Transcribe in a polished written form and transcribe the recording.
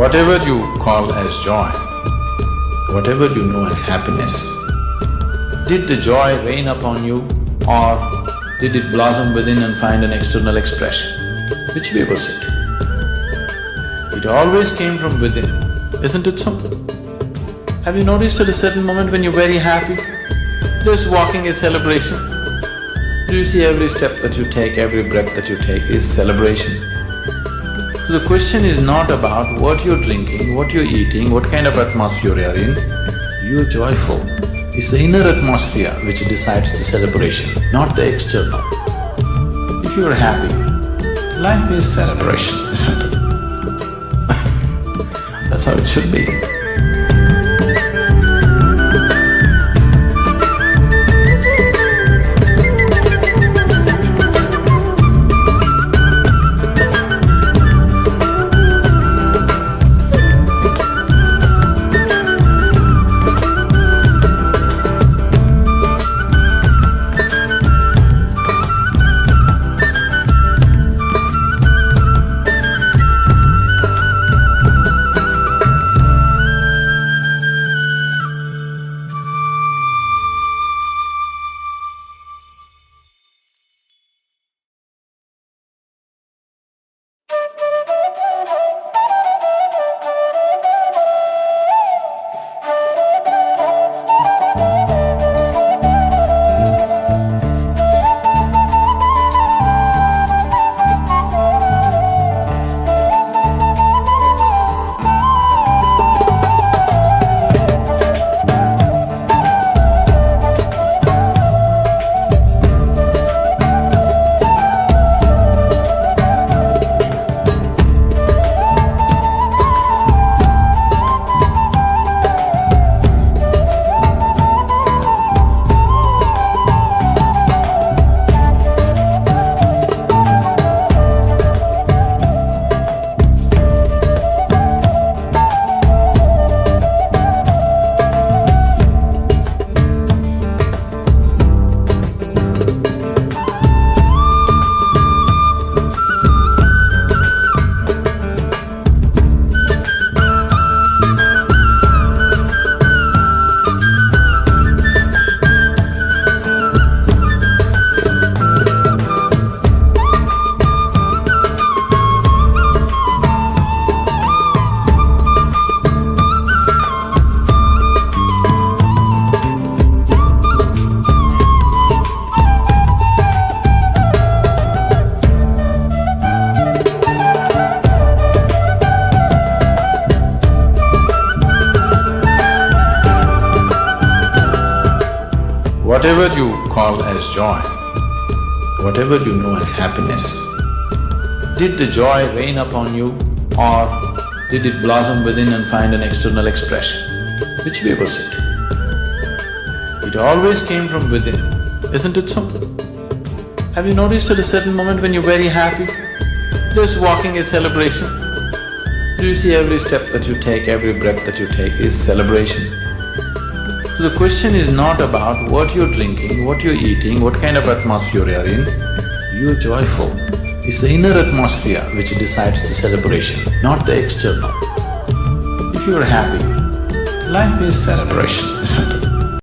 Whatever you call as joy, whatever you know as happiness, did the joy rain upon you or did it blossom within and find an external expression? Which way was it? It always came from within, isn't it so? Have you noticed at a certain moment when you're very happy, just walking is celebration? Do you see every step that you take, every breath that you take is celebration? So the question is not about what you're drinking, what you're eating, what kind of atmosphere you're in. You're joyful. It's the inner atmosphere which decides the celebration, not the external. If you're happy, life is celebration, isn't it? That's how it should be. Whatever you call as joy, whatever you know as happiness, did the joy rain upon you or did it blossom within and find an external expression? Which way was it? It always came from within, isn't it so? Have you noticed at a certain moment when you're very happy, just walking is celebration? Do you see every step that you take, every breath that you take is celebration? So the question is not about what you're drinking, what you're eating, what kind of atmosphere you're in. You're joyful. It's the inner atmosphere which decides the celebration, not the external. If you're happy, life is celebration, isn't it?